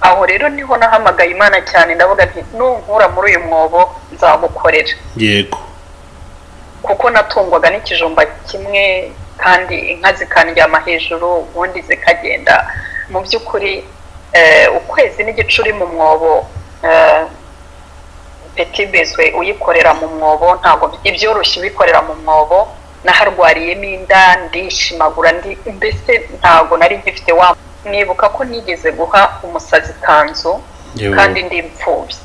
aho rero niho nahamagaye Imana cyane ndavuga nti nunkura muri uyu mwobo nzagukorera. Yego. Kuko natungwaga n'ikijumba kimwe kandi inka zikandyama hejuru ubundi zikagenda. Mu by'ukuri ukwezi n'igicuri mu mwobo, petit bezwe uyikorera mu mwobo ntago ibyoroshye bikorera mu mwobo. Naharwariyemo inda ndishimagura mbese ntago nari ngifite wa. Nibuka ko nigeze guha umusazi Ikanzu kandi ndi imfubyi.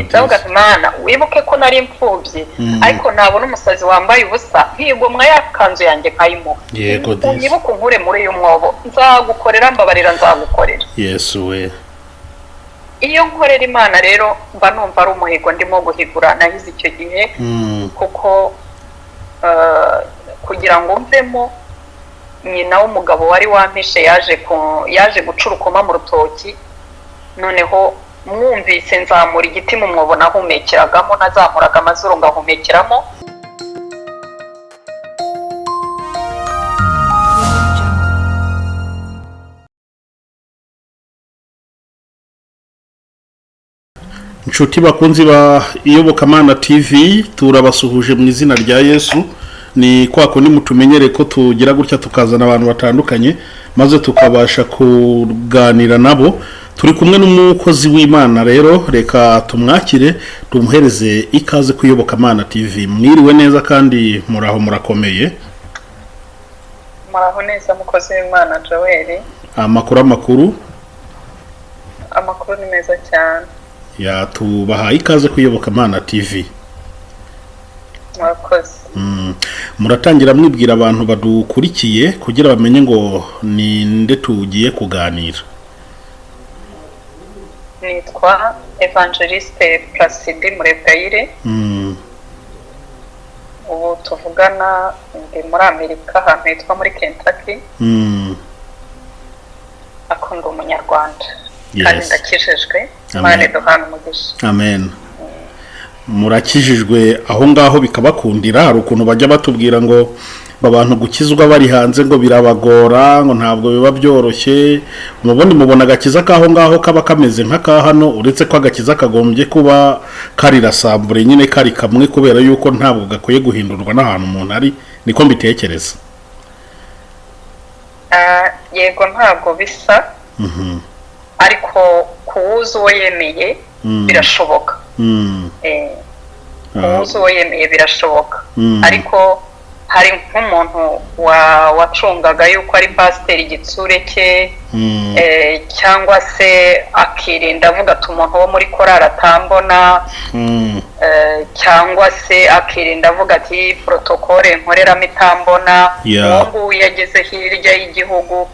Ndavuga ati Mana wibuke ko nari imfubyi ariko nabona umusazi wambaye ubusa nkigomwa ya Kanzu yanjye nkayimuha. Unyibuke unkure muri uyu mwobo nzagukorera mbabarira nzagukorera. Yesu we. Iyo nkorera Imana rero mba numva ari umuhigo ndimo guhigura nahize icyo gihe kuko kugira ngo mvemo nyina w'umugabo wari wampishe yaje gucurukoma mu rutoki, noneho mwumvise nzamura igiti mu mwobo nahumekeragamo, nazamuraga amazuru ngahumekeramo. Inshuti bakunzi ba Iyobokamana TV, turabasuhuje mu izina rya Yesu. Ni kwako nimutumenyere ko tugira gutya tukazana abantu batandukanye maze tukabasha kuganira nabo. Turi kumwe n'umukozi w'Imana rero, reka tumwakire tumuhereze ikaze ku Iyobokamana TV. Mwiriwe neza kandi muraho murakomeye? Muraho neza mukozi w'Imana Joel. Amakuru ni meza cyane. Ya tubahaye ikaze ku Iyobokamana TV. Murakoze. Muratangira mwibwira abantu badukurikiye kugira bamenye ngo ni nde tugiye kuganira. Nitwa Evangeliste Placide Murebwayire. Ubu tuvugana ndi muri Amerika ahantu hitwa muri Kentucky. Akunda umunyarwanda. Kandi ndakijijwe. Imana duhana umugisha. Amen. Murakijijwe aho ngaho bikabakundira. Hari ukuntu bajya batubwira ngo abantu gukizwa bari hanze ngo birabagora, ngo ntabwo biba byoroshye. Mubundi mubona agakiza kaho ngaho kaba kameze nk'aka hano, uretse ko agakiza kagombye kuba kari rasambure nyine kari kamwe kubera yuko ntabwo gakwiye guhindurwa n'ahantu umuntu ari. Niko mbitekereza. Yego ntabwo bisa. Ariko kuwuza uwo yemeye birashoboka. Kuwuza uwo yemeye birashoboka. Ariko hari nk'umuntu wacungaga yuko ari pasiteri igitsure cye, cyangwa se akirinda avuga ati umuntu wo muri korari atambona, cyangwa se akirinda avuga ati protokole nkoreramo itambona, uwo nguwo yageze hirya y'igihugu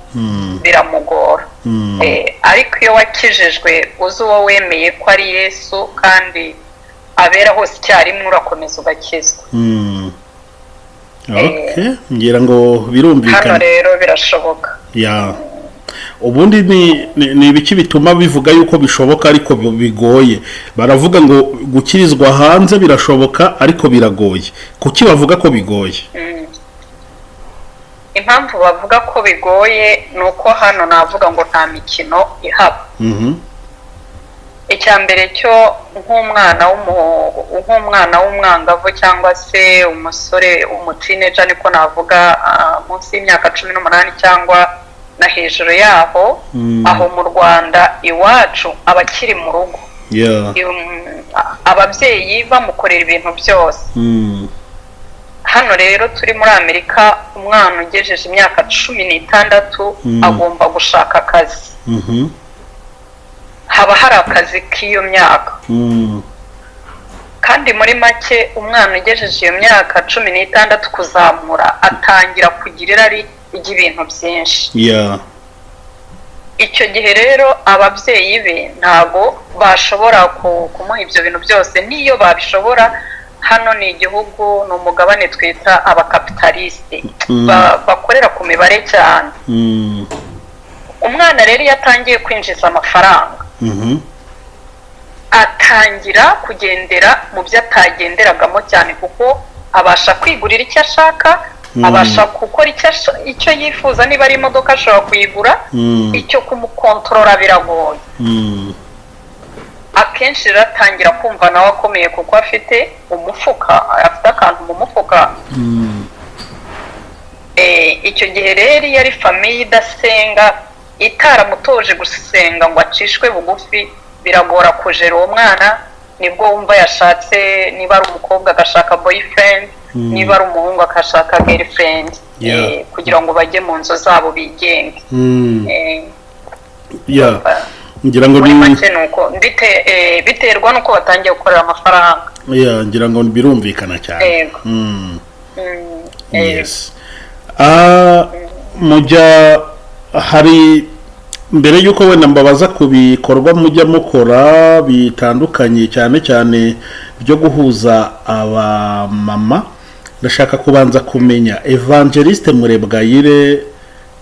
biramugora. Ariko iyo wakijijwe uzi uwo wemeye ko ari Yesu kandi abera hose icyarimwe urakomeza ugakizwa. Okay, ngira ngo birumvikana. Hano rero birashoboka. Ubundi ni ibiki bituma bivuga yuko bishoboka ariko bigoye? Baravuga ngo gukirizwa hanze birashoboka ariko biragoye. Kuki bavuga ko bigoye? Impamvu bavuga ko bigoye nuko hano navuga ngo nta mikino ihaba. Icyambere cyo nk'umwana w'umwangavu cyangwa se umusore umutineja niko navuga munsi y'imyaka 18 cyangwa na hejuru yaho, aho mu Rwanda iwacu abakiri mu rugo. Ababyeyi bamukorera ibintu byose. Hano rero turi muri Amerika umwana ugejeje imyaka 16 agomba gushaka akazi. Haba hari akazi k'iyo myaka. Kandi muri make umwana ugejeje iyo myaka 16 kuzamura atangira kugira irari ry'ibintu byinshi. Icyo gihe rero ababyeyi be ntago bashobora kumuha ibyo bintu byose. Niyo babishobora, hano ni igihugu n'umugabane twita abakapitaliste bakorera ku mibare cyane. Umwana rero yatangiye kwinjiza amafaranga, atangira kugendera mu byo atagenderagamo cyane kuko abasha kwigurira icyo ashaka, abasha gukora icyo yifuza. Niba ari imodoka ashobora kuyigura, icyo kumukontorora biragoye. Akenshi rero atangira kumva nawe akomeye kuko afite akantu mu mufuka. Icyo gihe rero iyo ari famiye idasenga, itaramutoje gusenga ngo acishwe bugufi, biragora kujera uwo mwana. Nibwo wumva yashatse, niba ari umukobwa agashaka boyfriend, niba ari umuhungu agashaka girlfriend, kugira ngo bajye mu nzu zabo bigenge. ngira ngo biterwa nuko batangiye gukorera amafaranga. ngira ngo birumvikana cyane. Yes. Mujya hari mbere yuko wenda mbabaza ku bikorwa mujya mukora bitandukanye cyane cyane byo guhuza abamama, ndashaka kubanza kumenya Evangeliste Murebwayire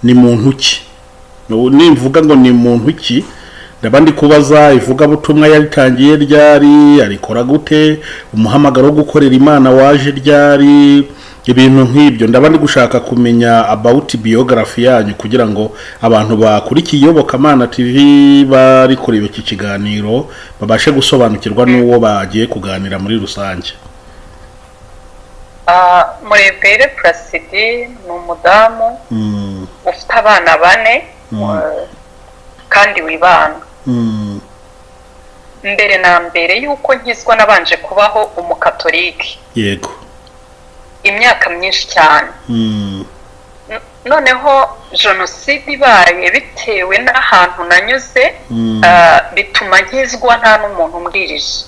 ni muntu ki? Nimvuga ngo ni muntu ki, ndabandi kubaza ivugabutumwa yaritangiye ryari, arikora gute, umuhamagaro wo gukorera Imana waje ryari, ibintu nk'ibyo. Ndabandi gushaka kumenya about biography yanyu kugira ngo abantu bakurikiye Iyobokamana TV bari kureba iki kiganiro babashe gusobanukirwa n'uwo bagiye kuganira muri rusange. Murebwayire Placide ni umudamu ufite abana 4 kandi wibana. Mbere na mbere yuko nkizwa nabanje kubaho umukatolike. Yego. Imyaka myinshi cyane. Noneho jenoside ibaye bitewe n'ahantu nanyuze, bituma nkizwa nta n'umuntu umbwirije.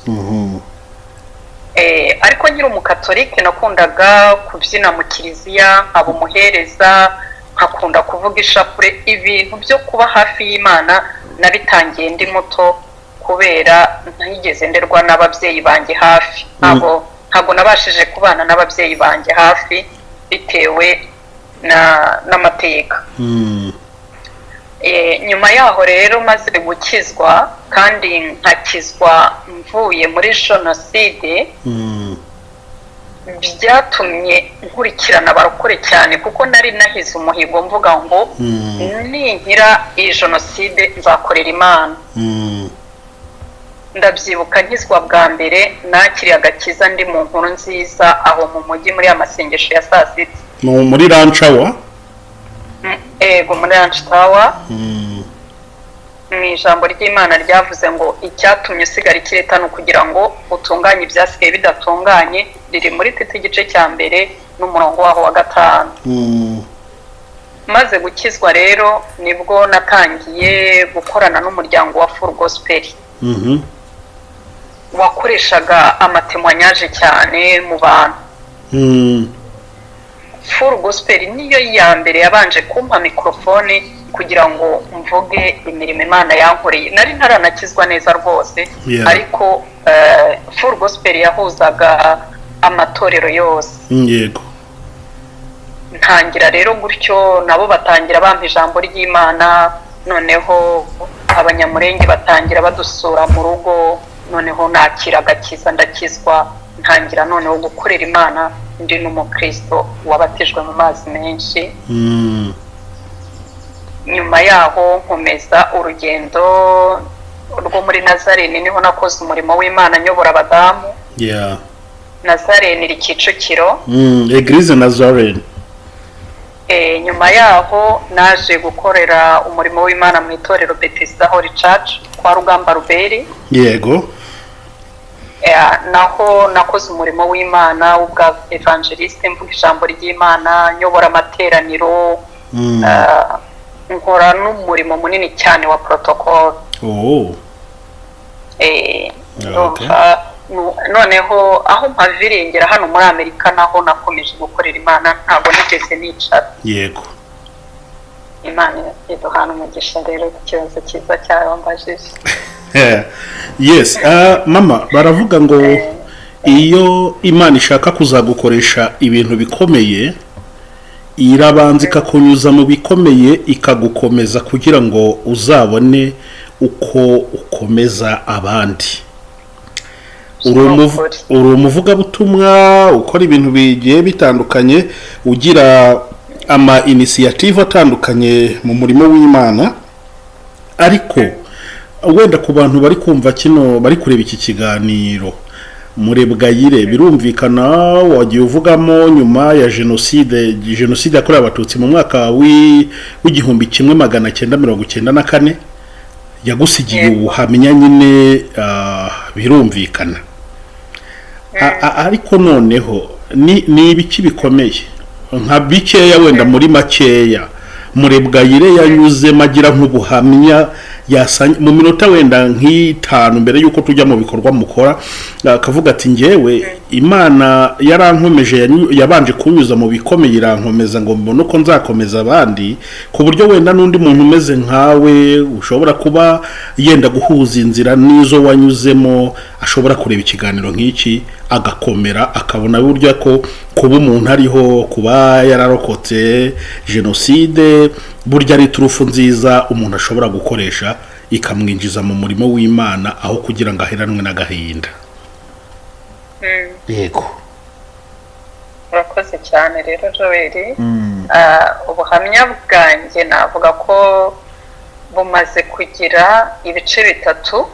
Ariko nkiri umukatolike nakundaga kubyina mu kiliziya, nkaba umuhereza, nkakunda kuvuga ishapure. Ibintu byo kuba hafi y'Imana nabitangiye ndi muto kubera ntayigeze nderwa n'ababyeyi banjye hafi. Ntabwo nabashije kubana n'ababyeyi banjye hafi bitewe n'amateka. Nyuma yaho rero maze gukizwa, kandi nkakizwa mvuye muri jenoside, byatumye nkurikirana abarokore cyane kuko nari nahize umuhigo mvuga ngo ninkira iyi jenoside nzakorera Imana. Ndabyibuka nkizwa bwa mbere nakiriye agakiza ndi mu nkuru nziza aho mu mujyi muri amasengesho ya saa sita. Muri Ranchawa? Muri Ranchawa. Mu ijambo ry'Imana ryavuze ngo icyatumye usigara ikiretano kugira ngo utunganye ibyasigaye bidatunganye, riri muri Tito igice cya mbere n'umurongo waho wa 5. Maze gukizwa rero nibwo natangiye gukorana n'umuryango wa Full Gospel. Wakoreshaga amatemwanyaje cyane mu bantu. Full Gospel niyo ya mbere yabanje kumpa mikrofone kugira ngo mvuge imirimo Imana yankoreye. Nari ntaranakizwa neza rwose, ariko Full Gospel yahuzaga amatorero yose. Yego. Ntangira rero gutyo, nabo batangira bampa ijambo ry'Imana, noneho abanyamurenge batangira badusura mu rugo, noneho nakira agakiza ndakizwa, ntangira noneho gukorera Imana ndi n'umukristo wabatijwe mu mazi menshi. Nyuma yaho nkomeza urugendo rwo muri Nazarene, niho nakoze umurimo w'Imana nyobora abadamu. Nazarene iri Kicukiro. Eglise Nazarene. Nyuma yaho naje gukorera umurimo w'Imana mu itorero Bethesda Holy Church kwa Rugamba Ruberi. Yego. Naho nakoze umurimo w'Imana w'ubwa Evangeliste, mvuga ijambo ry'Imana, nyobora amateraniro, nkora n'umurimo munini cyane wa protocol. Noneho aho mpavirengera hano muri Amerika naho nakomeje gukorera Imana, ntabwo nigeze nicara. Yego. Imana iduhana umugisha rero ku kibazo cyiza cyawe mbajije. Yes. Mama, baravuga ngo iyo Imana ishaka kuzagukoresha ibintu bikomeye, irabanza ikakunyuza mu bikomeye ikagukomeza kugira ngo uzabone uko ukomeza abandi. uri umuvugabutumwa ukora ibintu bigiye bitandukanye, ugira ama initiative atandukanye mu murimo w'Imana, ariko wenda ku bantu bari kumva kino, bari kureba iki kiganiro, Murebwayire birumvikana wagiye uvugamo nyuma ya jenoside yakorewe abatutsi mu mwaka w'igihumbi 1994 yagusigiye ubuhamya nyine, birumvikana. Ariko noneho ni ibiki bikomeye nka bikeya wenda muri makeya Murebwayire yanyuze magira nk'ubuhamya yasanye mu minota wenda nk'itanu mbere yuko tujya mu bikorwa mukora, akavuga ati ngewe Imana yarankomeje, yabanje kunyuza mu bikomeye irankomeza ngo mbone uko nzakomeza abandi, ku buryo wenda n'undi muntu umeze nkawe ushobora kuba yenda guhuza inzira n'izo wanyuzemo ashobora kureba ikiganiro nk'iki agakomera, akabona buryo ko kuba umuntu ariho, kuba yararokotse jenoside burya ari turufu nziza umuntu ashobora gukoresha ikamwinjiza mu murimo w'Imana aho kugira ngo aheranwe n'agahinda. Yego, urakoze cyane rero Joel. Ubuhamya bwanjye navuga ko bumaze kugira ibice bitatu,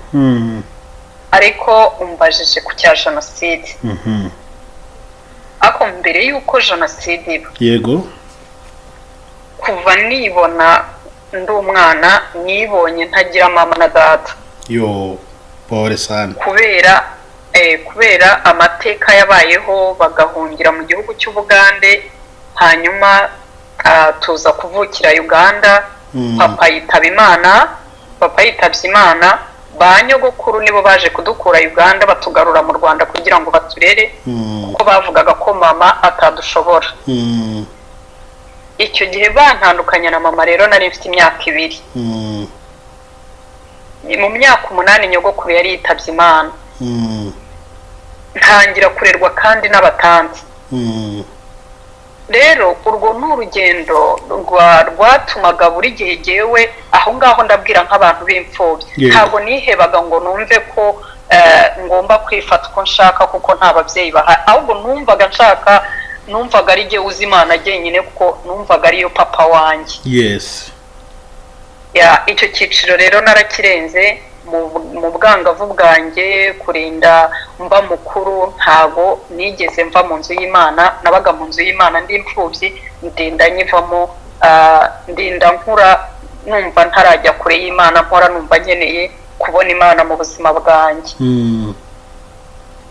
ariko umbajije ku cya jenoside. Ako mbere yuko jenoside iba, yego, kuva nibona ndi umwana nibonye ntagira mama na data. Pole sana. Kubera amateka yabayeho, bagahungira mu gihugu cy'Ubugande, hanyuma tuza kuvukira Uganda. Papa yitabye Imana, ba nyogokuru nibo baje kudukura Uganda batugarura mu Rwanda kugira ngo baturere, kuko bavugaga ko mama atadushobora. Icyo gihe bantandukanya na mama rero nari mfite imyaka 2. Mu myaka 8 nyogokuru yari yitabye Imana. Ntangira kurerwa kandi n'abatanzi. Rero urwo n'urugendo rwatumaga buri gihe jewe aho ngaho ndabwira nk'abantu b'imfubyi, ntabwo nihebaga ngo numve ko ngomba kwifata uko nshaka kuko nta babyeyi bahari, ahubwo numvaga ari jye uzi Imana jyenyine, kuko numvaga ariyo papa wanjye. Yes. Icyo cyiciro rero narakirenze mu bwangavu bwanjye, kurinda mba mukuru ntago nigeze mva mu nzu y'Imana. Nabaga mu nzu y'Imana ndi imfubyi, ndinda nyivamo, ndinda nkura numva ntarajya kure y'Imana, mpora numva nkeneye kubona Imana mu buzima bwanjye.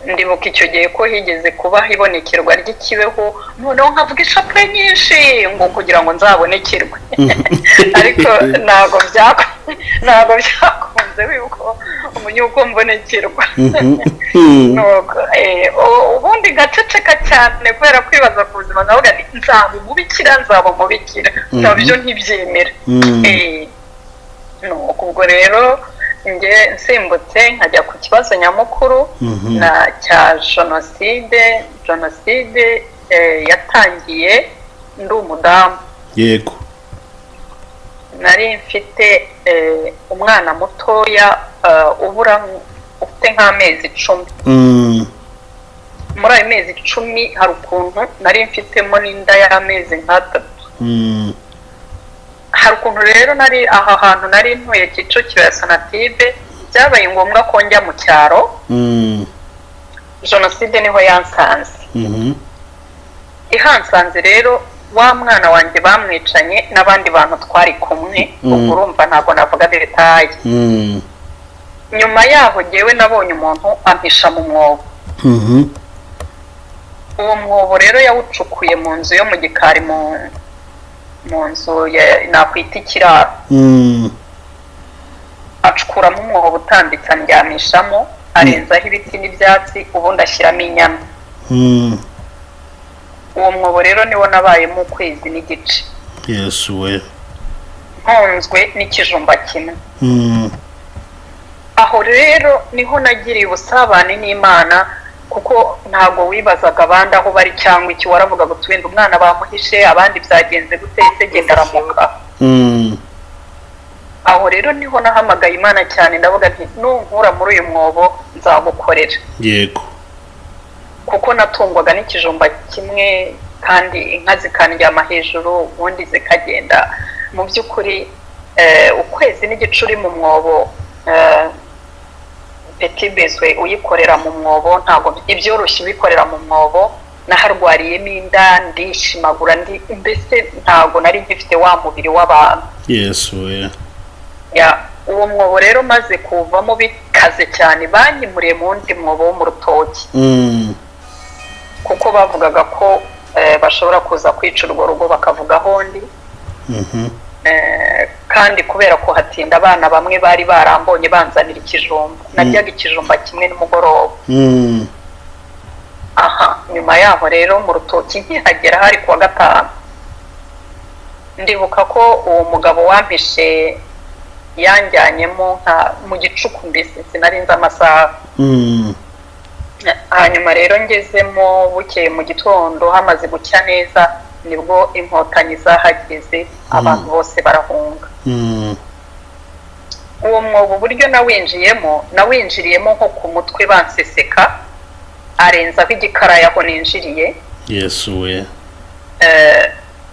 Ndibuka icyo gihe ko higeze kuba hibonekerwa ry'ikibeho, noneho nkavuga ishapure nyinshi ngo kugira ngo nzabonekerwe. Ariko ntago byakunze yuko umunyuko mbonekerwa. Ubundi gaceceka cyane kubera kwibaza ku buzima, navuga nzaba umubikira, nabyo ntibyemera. Ubwo rero nge nsimbutse nkajya ku kibazo nyamukuru na cya jenoside. Jenoside yatangiye ndi umudamu. Yego. Nari mfite umwana mutoya ufite nk'amezi 10. Muri ayo mezi 10 hari ukuntu nari mfitemo n'inda y'amezi nk'3. Hari ukuntu rero nari aha hantu nari ntuye Kicukiro ya Sonatube, byabaye ngombwa ko njya mu cyaro. Jenoside niho yansanze. Ihansanze rero wa mwana wanjye bamwicanye n'abandi bantu twari kumwe, ubwo urumva ntabwo navuga detaye. Nyuma yaho jyewe nabonye umuntu ampisha mu mwobo. Uwo mwobo rero yawucukuye mu nzu yo mu gikari, mu nzu nakwita ikiraro. Acukuramo umwobo utambitse andyamishamo, arenzaho ibiti n'ibyatsi, ubundi ashyiramo inyama. Uwo mwobo rero niwo nabayemo ukwezi n'igice. Yesu we. Ntunzwe n'ikijumba kimwe. Aho rero niho nagiriye ubusabane n'Imana, kuko ntago wibazaga abandi aho bari cyangwa iki, waravuga ngo twenda umwana bamuhishe, abandi byagenze gute, genda aramuka. Aho rero niho nahamagaye Imana cyane, ndavuga nti nunkura muri uyu mwobo nzagukorera. yego kuko natungwaga n'ikijumba kimwe kandi inka zikandyama hejuru ubundi zikagenda. Mu by'ukuri ukwezi n'igicuri mu mwobo, petit bezwe uyikorera mu mwobo, ntabwo ibyoroshye ubikorera mu mwobo. Naharwariyemo inda, ndishimagura, mbese ntabwo nari ngifite wa mubiri w'abantu. yesu uwo mwobo rero maze kuvamo bikaze cyane, banyimuriye mu wundi mwobo wo mu rutoki. kuko bavugaga ko bashobora kuza kwica urwo rugo bakavugaho ndi. kandi kubera ko hatinda abana bamwe bari barambonye banzanira ikijumba, naryaga ikijumba kimwe nimugoroba. Nyuma yaho rero mu rutoki nkihagera hari kuwa gatanu, ndibuka ko uwo mugabo wampishe yanjyanyemo mu gicuku, mbese sinarinze amasaha. hanyuma rero ngezemo bukeye mu gitondo hamaze gucya neza, nibwo inkotanyi zahageze, abantu bose barahunga. uwo mwobo uburyo nawinjiriyemo nko ku mutwe banseseka, arenzaho igikarayi aho ninjiriye. yesu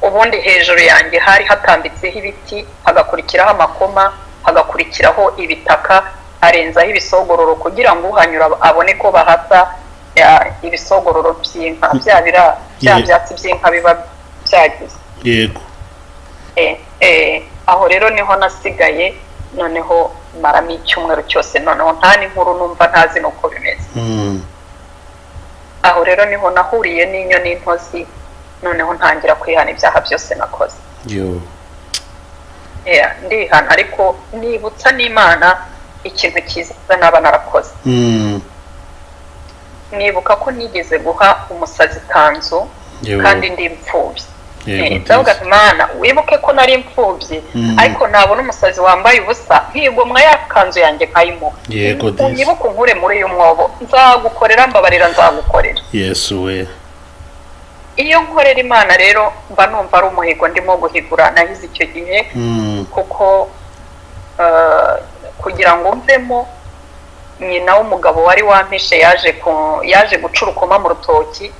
ubundi hejuru yanjye hari hatambitseho ibiti, hagakurikiraho amakoma, hagakurikiraho ibitaka, arenzaho ibisogororo kugira ngo uhanyura abone ko bahata ibisogororo by'inka, bya byatsi by'inka biba byagize. yego aho rero niho nasigaye, noneho maramo icyumweru cyose, noneho nta n'inkuru numva, ntazi nuko bimeze. aho rero niho nahuriye n'inyo n'intozi, noneho ntangira kwihana ibyaha byose nakoze. ndihana, ariko nibutsa n'Imana ikintu cyiza naba narakoze. nibuka ko nigeze guha umusazi ikanzu kandi ndi imfubyi. ndavuga ati Mana, wibuke ko nari imfubyi, ariko nabona umusazi wambaye ubusa nkigomwa ya kanzu yanjye nkayimuha. unyibuke unkure muri uyu mwobo, nzagukorera, mbabarira, nzagukorera. yesu iyo nkorera Imana rero mba numva ari umuhigo ndimo guhigura nahize icyo gihe. kuko kugira ngo mvemo, nyina w'umugabo wari wampishe yaje guca urukoma mu rutoki,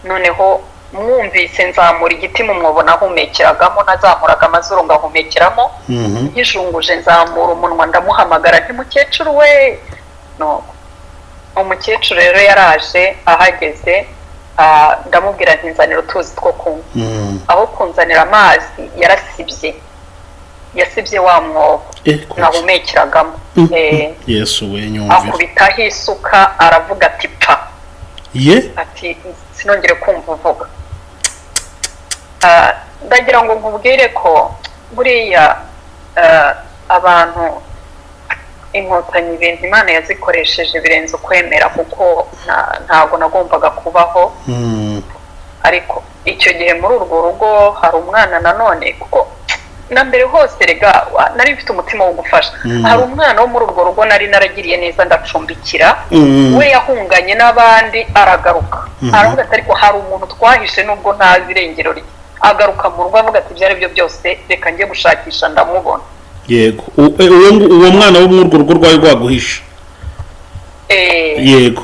noneho mwumvise nzamura igiti mu mwobo nahumekeragamo, nazamuraga amazuru ngahumekeramo, nkijunguje nzamura umunwa ndamuhamagara nti mukecuru we. umukecuru rero yaraje, ahageze ndamubwira nti nzanira utuzi two kunywa. aho kunzanira amazi yasibye wa mwobo nahumekeragamo. yesu nyumvira, akubitaho isuka aravuga ati pa, ati sinongere kumva uvuga. ndagira ngo nkubwire ko buriya abantu, inkotanyi, ibintu Imana yazikoresheje birenze ukwemera, kuko ntabwo nagombaga kubaho. ariko icyo gihe muri urwo rugo hari umwana nanone, kuko na mbere hose rega nari mfite umutima wo gufasha. hari umwana wo muri urwo rugo nari naragiriye neza, ndacumbikira. we yahunganye n'abandi aragaruka, aravuga ati ariko hari umuntu twahishe nubwo ntazi irengero rye. agaruka mu rugo avuga ati ibyo ari byo byose reka njye gushakisha ndamubona. yego uwo mwana wo muri urwo rugo rwari rwaguhisha? yego.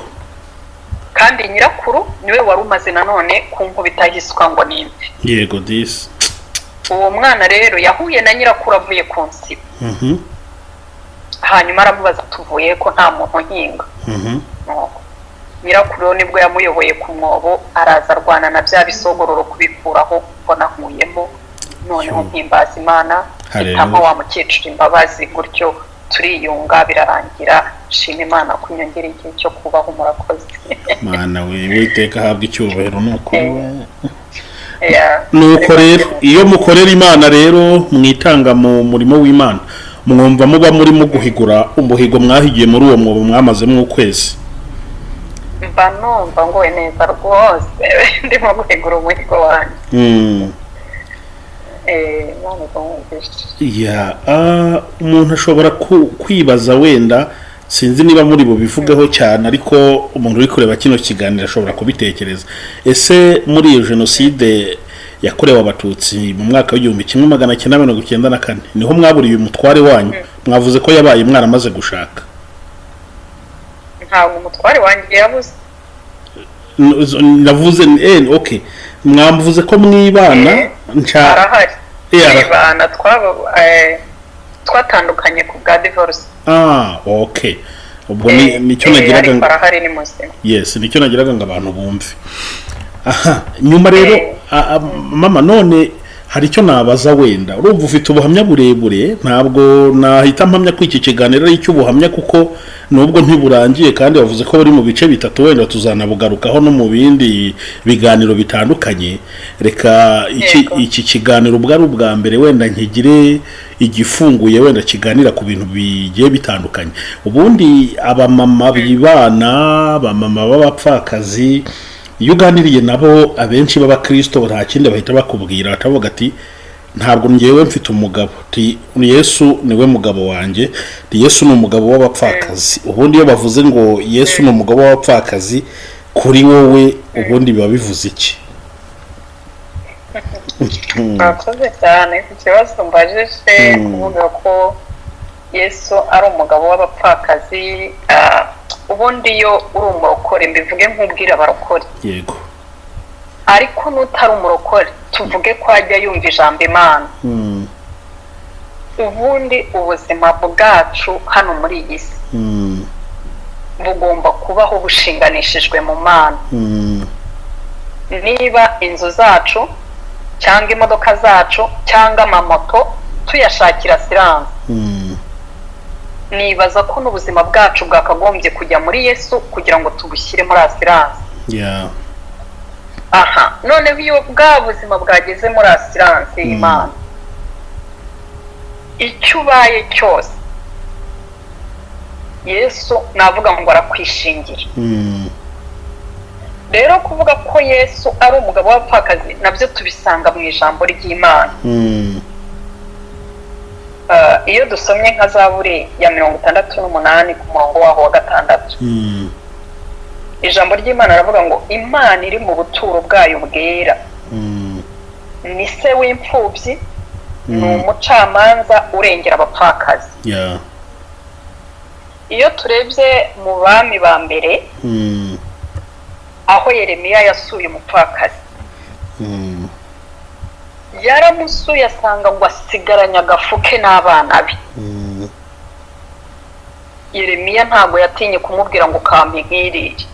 kandi nyirakuru niwe wari umaze nanone kunkubita isuka ngo nimve. yego disi. uwo mwana rero yahuye na nyirakuru avuye ku nsiba. hanyuma aramubaza tuvuye ko nta muntu nkinga. nyirakuru nibwo yamuyoboye ku mwobo, araza arwana na bya bisogororo kubikuraho, mbona nkuyemo. noneho mpimbaza Imana, mpitamo wa mukecuru imbabazi, gutyo turiyunga birarangira. shima Imana ko inyongera igihe cyo kubaho. murakoze Mana we, witeka ahabwa icyubahiro. nuko rero iyo mukorera Imana rero mwitanga mu murimo w'Imana, mwumva muba murimo guhigura umuhigo mwahigiye muri uwo mwobo mwamazemo ukwezi? mba numva ngowe neza rwose, ndimo guhigura umuhigo wanjye. umuntu ashobora kwibaza, wenda sinzi niba muri bubivugeho cyane, ariko umuntu uri kureba kino kiganiro ashobora kubitekereza. ese muri iyo jenoside yakorewe abatutsi mu mwaka w'1994 niho mwaburiye umutware wanyu? mwavuze ko yabaye mwaramaze gushaka. ntabwo umutware wanjye yabuze. navuze okay, mwamvuze ko mwibana arahari. Mwibana twatandukanye ku bwa divorce. Okay, ubwo nicyo nagiraga ngo arahari ni muzima. Yes, nicyo nagiraga ngo abantu bumve. Nyuma rero mama, none hari icyo nabaza, wenda urumva ufite ubuhamya burebure, ntabwo nahita mpamya ko iki kiganiro ari icy'ubuhamya kuko nubwo ntiburangiye, kandi bavuze ko bari mu bice bitatu, wenda tuzanabugarukaho no mu bindi biganiro bitandukanye. Reka iki kiganiro ubwo ari ubwa mbere, wenda nkigire igifunguye, wenda kiganira ku bintu bigiye bitandukanye. Ubundi abamama bibana, abamama b'abapfakazi, iyo uganiriye nabo abenshi b'abakristo nta kindi bahita bakubwira, batavuga ati ntabwo ngewe mfite umugabo, Yesu niwe mugabo wanjye, Yesu ni umugabo w'abapfakazi. Ubundi iyo bavuze ngo Yesu ni umugabo w'abapfakazi, kuri wowe ubundi biba bivuze iki? Murakoze cyane ku kibazo mbajije, kuvuga ko Yesu ari umugabo w'abapfakazi. Ubundi iyo uri umurokore, mbivuge nk'ubwira abarokore. Yego. Ariko n'utari umurokore, tuvuge ko ajya yumva ijambo Imana. Ubundi ubuzima bwacu hano muri iyi si bugomba kubaho bushinganishijwe mu Mana. Niba inzu zacu cyangwa imodoka zacu cyangwa amamoto tuyashakira siranse, nibaza ko n'ubuzima bwacu bwakagombye kujya muri Yesu kugira ngo tubushyire muri asiranse. Noneho iyo bwa buzima bwageze muri asiranse y'Imana, icyo ubaye cyose Yesu navuga ngo arakwishingira. Rero kuvuga ko Yesu ari umugabo w'abapfakazi nabyo tubisanga mu ijambo ry'Imana. Iyo dusomye nka Zaburi ya 68 ku murongo waho wa 6, ijambo ry'Imana ravuga ngo Imana iri mu buturo bwayo bwera, ni se w'imfubyi, ni umucamanza urengera abapfakazi. Iyo turebye mu bami ba mbere, aho Yeremiya yasuye umupfakazi, yaramusuye asanga ngo asigaranye agafuke n'abana be. Yeremiya ntabwo yatinye kumubwira ngo kampe nk'iriri.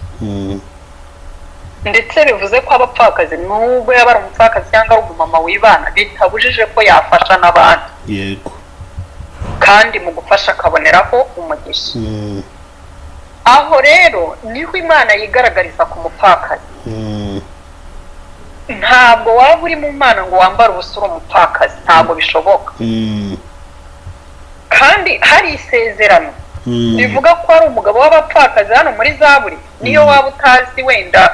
Ndetse bivuze ko abapfakazi nubwo yaba ari umupfakazi cyangwa ari umumama wibana, bitabujije ko yafasha n'abandi. Yego. Kandi mu gufasha akaboneraho umugisha. Aho rero niho Imana yigaragariza ku mupfakazi. Ntabwo waba uri mu Mana ngo wambare ubusa uri umupfakazi, ntabwo bishoboka. Kandi hari isezerano bivuga ko ari umugabo w'abapfakazi hano muri Zaburi. Niyo waba utazi wenda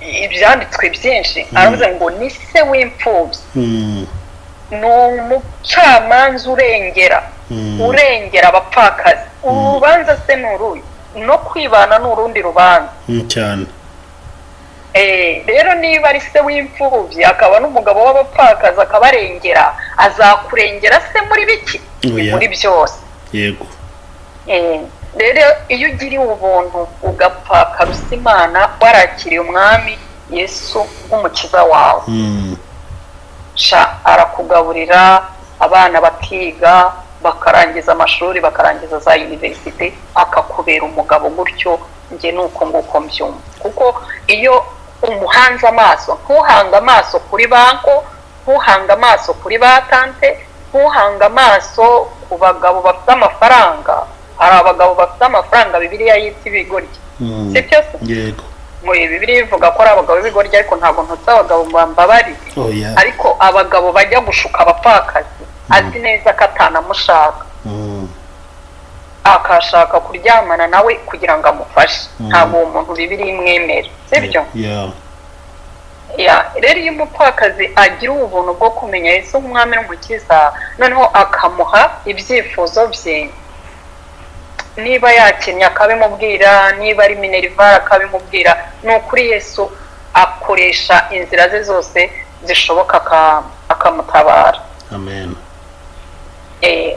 ibyanditswe byinshi, aravuze ngo ni se w'imfubyi, ni umucamanza urengera abapfakazi. Urubanza se ni uruye, no kwibana ni urundi rubanza cyane. Rero niba ari se w'imfubyi akaba n'umugabo w'abapfakazi akabarengera, azakurengera se muri biki? Muri byose. Yego. Rero iyo ugiriye ubuntu ugapfakarusa Imana, warakiriye umwami Yesu nk'umukiza wawe, arakugaburira, abana bakiga, bakarangiza amashuri, bakarangiza za universite, akakubera umugabo. Gutyo njye nuko nguko mbyumva. Kuko iyo umuhanze amaso, ntuhanga amaso kuri banko, ntuhanga amaso kuri batante, ntuhanga amaso ku bagabo bafite amafaranga. Hari abagabo bafite amafaranga Bibiliya yita ibigoryi, sibyo se? Yego. Bibiliya ivuga ko ari abagabo b'ibigoryi, ariko ntabwo ntutse abagabo bambabari. Ariko abagabo bajya gushuka abapfakazi, azi neza ko atanamushaka, akashaka kuryamana nawe kugira ngo amufashe. Ntabwo uwo muntu Bibiliya imwemera, sibyo? Rero iyo umupfakazi agira ubuntu bwo kumenya Yesu nk'umwami n'umukiza, noneho akamuha ibyifuzo bye, niba yakinnye akabimubwira, niba ari minerivare akabimubwira, ni ukuri Yesu akoresha inzira ze zose zishoboka akamutabara. Amen.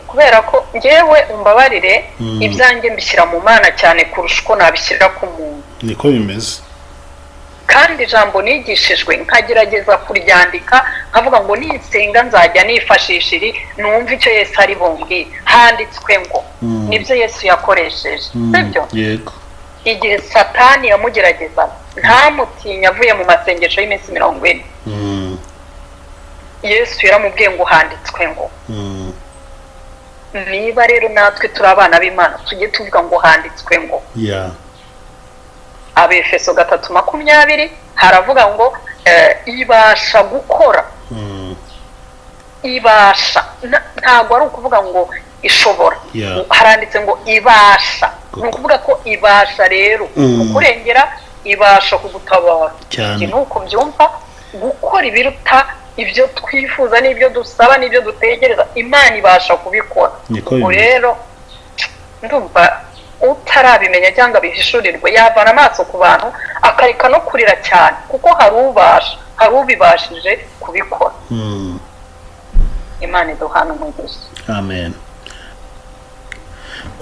kubera ko ngewe umbabarire ibyanjye mbishyira mu Mana cyane kurusha uko nabishyira ku muntu. niko bimeze. Kandi ijambo nigishijwe nkagerageza kuryandika nkavuga ngo ninsenga nzajya nifashisha iri numva icyo Yesu ari bumbwire. Handitswe ngo nibyo Yesu yakoresheje, sibyo? Yego. Igihe Satani yamugerageza ntamutinya avuye mu masengesho y'iminsi 40. Yesu yaramubwiye ngo handitswe ngo. Niba rero natwe turi abana b'Imana tujye tuvuga ngo handitswe ngo. Abefeso 3:20 haravuga ngo ibasha gukora. Ibasha ntabwo ari ukuvuga ngo ishobora. Haranditse ngo ibasha. Ni ukuvuga ko ibasha rero kurengera, ibasha kugutabara. Nuko byumva gukora ibiruta ibyo twifuza n'ibyo dusaba n'ibyo dutegereza, Imana ibasha kubikora. Rero ndumva utarabimenya cyangwa bihishurirwe yavana amaso ku bantu akareka no kurira cyane, kuko hari ubibashije kubikora. Imana iduhana umugisha. Amen.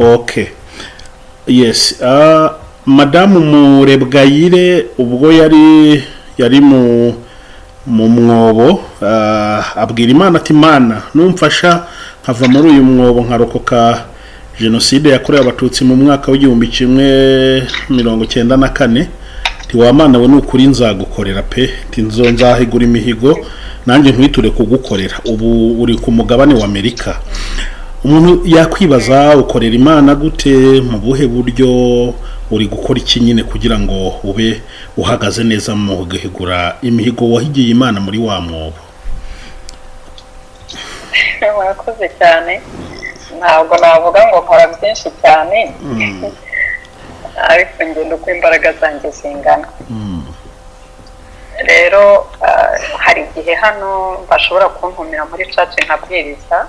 Okay. Yes. Madamu Murebwayire ubwo yari mu mwobo, abwira Imana ati Imana numfasha nkava muri uyu mwobo nkarokoka Jenoside yakorewe abatutsi mu mwaka w'1994, wa Mana we n'ukuri nzagukorera pe, nzahigura imihigo nanjye nkwiture kugukorera. Ubu uri ku mugabane wa Amerika. Umuntu yakwibaza ukorera Imana gute, mu buhe buryo, uri gukora iki nyine kugira ngo ube uhagaze neza mu guhigura imihigo wahigiye Imana muri wa mwobo? Murakoze cyane. Ntabwo navuga ngo nkora byinshi cyane, ariko ngenda uko imbaraga zanjye zingana. Rero hari igihe hano bashobora kuntumira muri church nkabwiriza,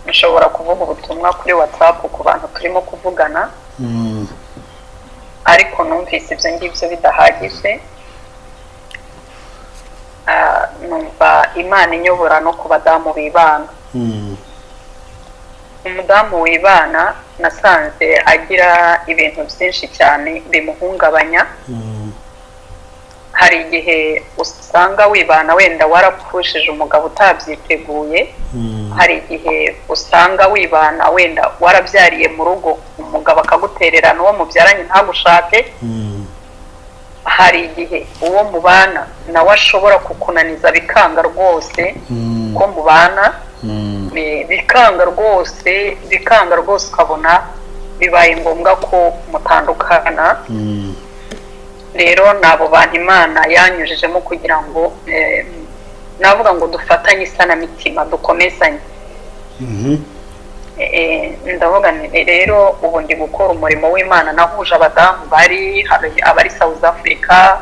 nshobora kuvuga ubutumwa kuri WhatsApp ku bantu turimo kuvugana, ariko numvise ibyo ngibyo bidahagije. Numva Imana inyobora no ku badamu bibana. Umudamu wibana nasanze agira ibintu byinshi cyane bimuhungabanya. Hari igihe usanga wibana wenda warapfushije umugabo utabyiteguye, hari igihe usanga wibana wenda warabyariye mu rugo umugabo akagutererana uwo mubyaranye ntagushake, hari igihe uwo mubana nawe ashobora kukunaniza bikanga rwose ko mubana, bikanga rwose ukabona bibaye ngombwa ko mutandukana. Rero nabo bantu Imana yanyujijemo kugira ngo navuga ngo dufatanye isanamitima dukomezanye. Ndavuga rero ubu ndi gukora umurimo w'Imana, nahuje abadamu hari abari South Africa,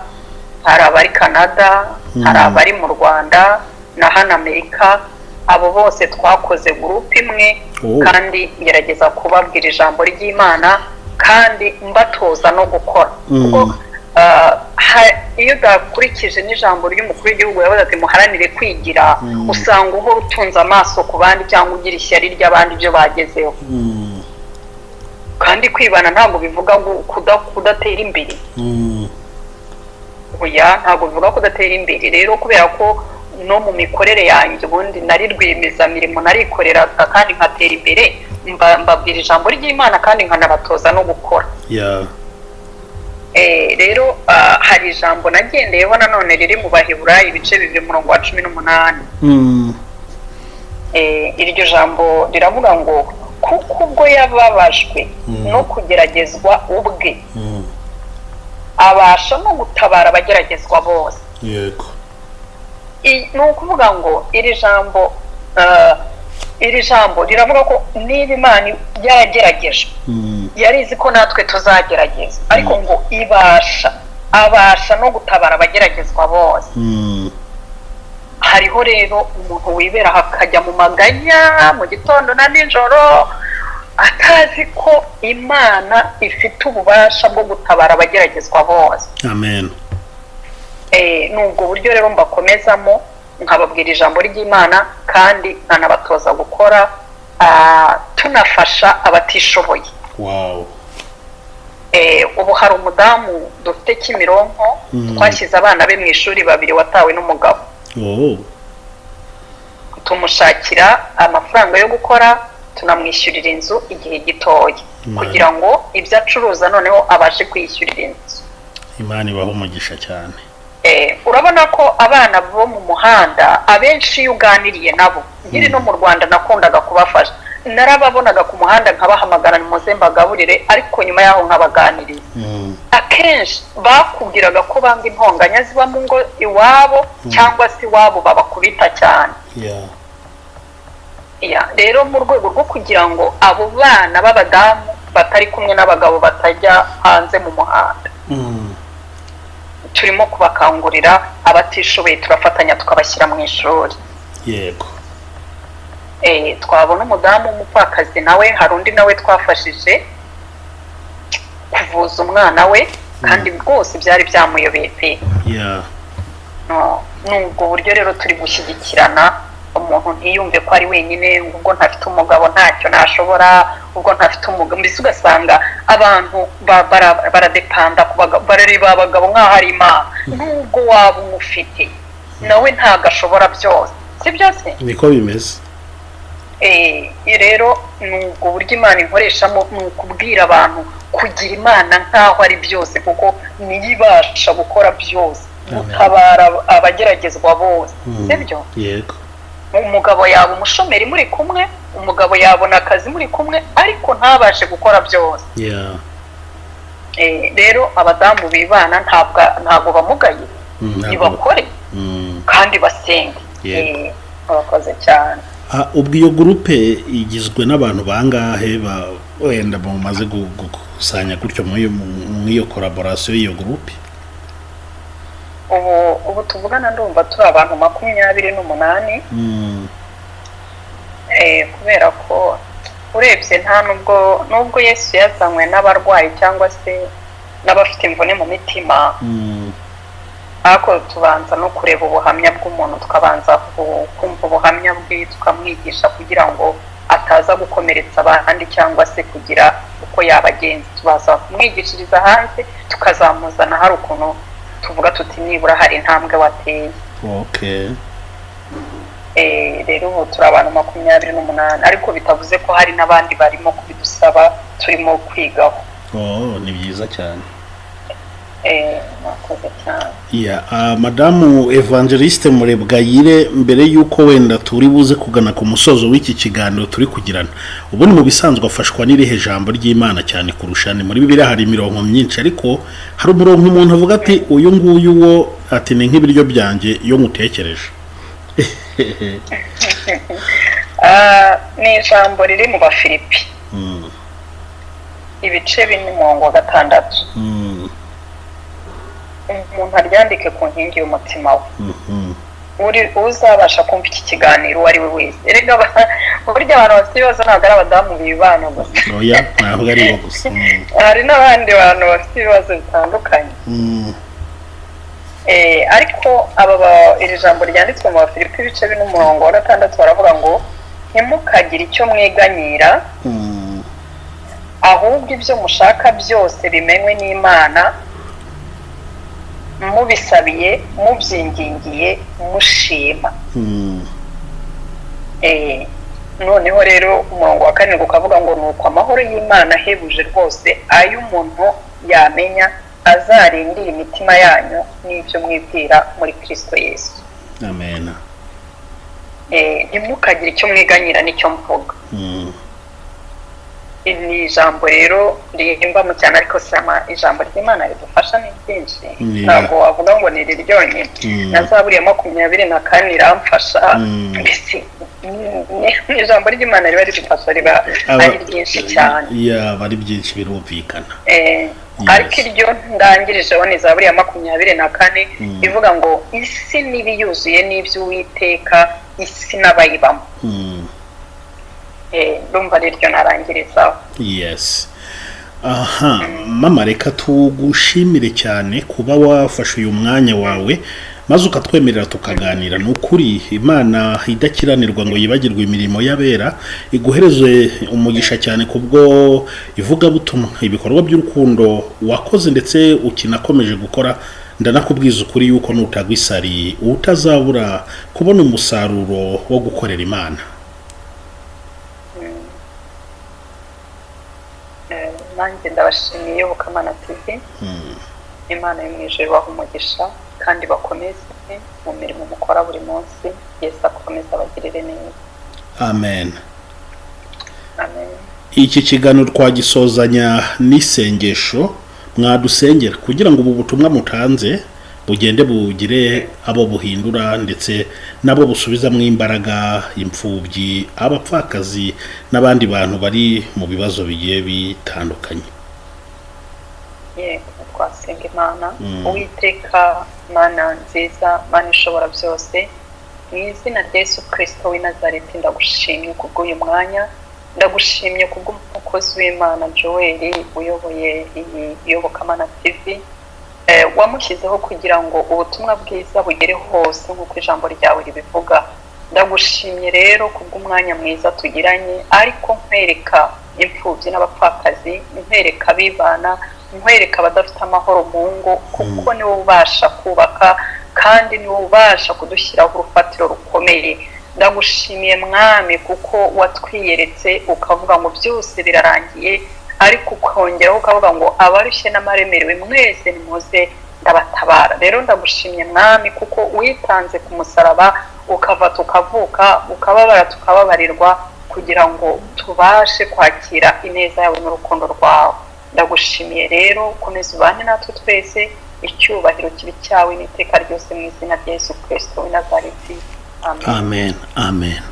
hari abari Canada, hari abari mu Rwanda na hano Amerika. Abo bose twakoze groupe imwe, kandi ngerageza kubabwira ijambo ry'Imana kandi mbatoza no gukora. Iyo udakurikije n'ijambo ry'umukuru w'igihugu yavuze ati muharanire kwigira, usanga uhora utunze amaso ku bandi cyangwa ugira ishyari ry'abandi ibyo bagezeho. Kandi kwibana ntabwo bivuga ngo kudatera imbere. Oya, ntabwo bivuga kudatera imbere. Rero kubera ko no mu mikorere yanjye ubundi nari rwiyemezamirimo, narikorera kandi nkatera imbere, mbabwira ijambo ry'Imana kandi nkanabatoza no gukora. Rero hari ijambo nagendeyeho nanone riri mu Baheburayo ibice 2:18. Iryo jambo riravuga ngo kuko ubwo yababajwe no kugeragezwa ubwe abasha no gutabara abageragezwa bose. Yego. Ni ukuvuga ngo iri jambo riravuga ko niba Imana yarageragejwe yarizi ko natwe tuzagerageza, ariko ngo abasha no gutabara abageragezwa bose. Hariho rero umuntu wibera hakajya mu maganya mu gitondo na nijoro atazi ko Imana ifite ububasha bwo gutabara abageragezwa bose. Amen. Nubwo buryo rero mbakomezamo nkababwira ijambo ry'Imana kandi nkanabatoza gukora tunafasha abatishoboye. Wow. Ubu hari umudamu dufite Kimironko twashyize abana be mu ishuri babiri watawe n'umugabo. Tumushakira amafaranga yo gukora, tunamwishyurira inzu igihe gitoya kugira ngo ibyo acuruza noneho abashe kwishyurira inzu. Imana ibaho umugisha cyane. Urabona ko abana bo mu muhanda abenshi iyo uganiriye nabo, nkiri no mu Rwanda nakundaga kubafasha, narababonaga ku muhanda nkabahamagara muze mbagaburire, ariko nyuma yaho nkabaganiriza. Akenshi bakubwiraga ko banga intonganya ziba mu ngo iwabo cyangwa se iwabo babakubita cyane. Rero mu rwego rwo kugira ngo abo bana b'abadamu batari kumwe n'abagabo batajya hanze mu muhanda, turimo kubakangurira. Abatishoboye turafatanya tukabashyira mu ishuri. Yego. Twabona umudamu w'umupfakazi nawe, hari undi nawe twafashije kuvuza umwana we, kandi rwose byari byamuyobeye pe. Nubwo buryo rero turi gushyigikirana, umuntu ntiyumve ko ari wenyine, ubwo ntafite umugabo ntacyo nashobora, ubwo ntafite umugabo. Mbese ugasanga abantu baradepanda ku bagabo, barareba abagabo nk'aho ari Imana. Nubwo waba umufite nawe ntabwo ashobora byose, si byose niko bimeze. Rero nubwo buryo Imana inkoreshamo ni ukubwira abantu kugira Imana nk'aho ari byose, kuko niyo ibasha gukora byose, gutabara abageragezwa bose, sibyo? Yego. Umugabo yaba umushomeri muri kumwe, umugabo yabona akazi muri kumwe, ariko ntabashe gukora byose. Rero abadamu bibana ntabwo bamugaye, ntibakore kandi basenge. Abakoze cyane. Ubwo iyo gurupe igizwe n'abantu bangahe wenda bamaze gukusanya gutyo muri iyo collaboration y'iyo gurupe? Ubu tuvugana ndumva turi abantu 28. Kubera ko urebye nta nubwo Yesu yazanywe n'abarwayi cyangwa se n'abafite imvune mu mitima, ariko tubanza no kureba ubuhamya bw'umuntu, tukabanza kumva ubuhamya bwe, tukamwigisha kugira ngo ataza gukomeretsa abandi cyangwa se kugira uko yabagenza. Tubaza kumwigishiriza hanze, tukazamuzana hari ukuntu tuvuga tuti nibura hari intambwe wateye. Rero ubu turi abantu 28, ariko bitavuze ko hari n'abandi barimo kubidusaba turimo kwigaho. Ni byiza cyane. Mwakoze cyane. Madamu Evangeliste Murebwayire, mbere yuko wenda turi buze kugana ku musozo w'iki kiganiro turi kugirana, ubundi mu bisanzwe afashwa n'irihe jambo ry'Imana cyane kurusha? Ni muri Bibiliya hari imirongo myinshi, ariko hari umurongo umuntu avuga ati uyu nguyu wo ati ni nk'ibiryo byanjye iyo mutekereje. Ni ijambo riri mu Bafilipi ibice 4:6. Umuntu aryandike ku nkingi y'umutima we. Uzabasha kumva iki kiganiro uwo ari we wese. Erega burya abantu bafite ibibazo ntabwo ari abadamu bibana gusa. Ntabwo ari bo gusa. Hari n'abandi bantu bafite ibibazo bitandukanye. Ariko iri jambo ryanditswe mu Bafilipi ibice 4:6 baravuga ngo ntimukagire icyo mwiganyira, ahubwo ibyo mushaka byose bimenywe n'Imana, mubisabiye mubyingingiye mushima. Noneho rero umurongo wa 4 ukavuga ngo nuko amahoro y'Imana ahebuje rwose ayo umuntu yamenya azarindira imitima yanyu n'ibyo mwibwira muri Kristo Yesu. Amen. Ntimukagire icyo mwiganyira nicyo mvuga. Ni ijambo rero rihimbamo cyane, ariko ijambo ry'Imana ridufasha ni byinshi. Ntabwo wavuga ngo ni ryonyine. Na Zaburi ya 24 iramfasha. Mbese ni ijambo ry'Imana riba ridufasha, riba ari ryinshi cyane. Bari byinshi birumvikana. Ariko iryo ndangirijeho ni Zaburi ya 24 ivuga ngo isi n'ibiyuzuye n'iby'Uwiteka, isi n'abayibamo. Ndumva ryo narangirizaho. Yes. Mama, reka tugushimire cyane kuba wafashe uyu mwanya wawe maze ukatwemerera tukaganira. Ni ukuri Imana idakiranirwa ngo yibagirwe imirimo y'abera, iguhereze umugisha cyane kubwo ivugabutumwa, ibikorwa by'urukundo wakoze ndetse ukinakomeje gukora. Ndanakubwiza ukuri yuko nutagwa isari utazabura kubona umusaruro wo gukorera Imana. Nanjye ndabashimiye Iyobokamana TV, Imana yo mu ijuru ibahe umugisha kandi bakomeze mu mirimo mukora buri munsi. Yesu akomeze abagirire neza. Amen. Amen. Iki kiganiro twagisozanya n'isengesho. Mwadusengera kugira ngo ubu butumwa mutanze bugende bugire abo buhindura ndetse nabo busubizamo imbaraga imfubyi, abapfakazi n'abandi bantu bari mu bibazo bigiye bitandukanye. Yego, twasenga Imana. Uwiteka Mana nziza, Mana ishobora byose, mu izina rya Yesu Kristo w'i Nazareti ndagushimye kubw'uyu mwanya, ndagushimye kubw'umukozi w'Imana Joel uyoboye iyi Iyobokamana TV, wamushyizeho kugira ngo ubutumwa bwiza bugere hose nk'uko ijambo ryawe ribivuga. Ndagushimye rero kubw'umwanya mwiza tugiranye, ariko nkwereka imfubyi n'abapfakazi, nkwereka abibana, nkwereka abadafite amahoro mu ngo, kuko niwe ubasha kubaka kandi niwe ubasha kudushyiraho urufatiro rukomeye. Ndagushimiye Mwami kuko watwiyeretse ukavuga ngo byose birarangiye, ariko ukongeraho ukavuga ngo abarushye n'amaremerewe mwese nimuze ndabatabara. Rero ndagushimye Mwami kuko witanze ku musaraba, ukava tukavuka, ukababara tukababarirwa, kugira ngo tubashe kwakira ineza yawe n'urukundo rwawe. Ndagushimiye rero, komeza ubane natwe twese, icyubahiro kibi cyawe n'iteka ryose mu izina rya Yesu Kristo w'i Nazareti. Amen. Amen. Amen.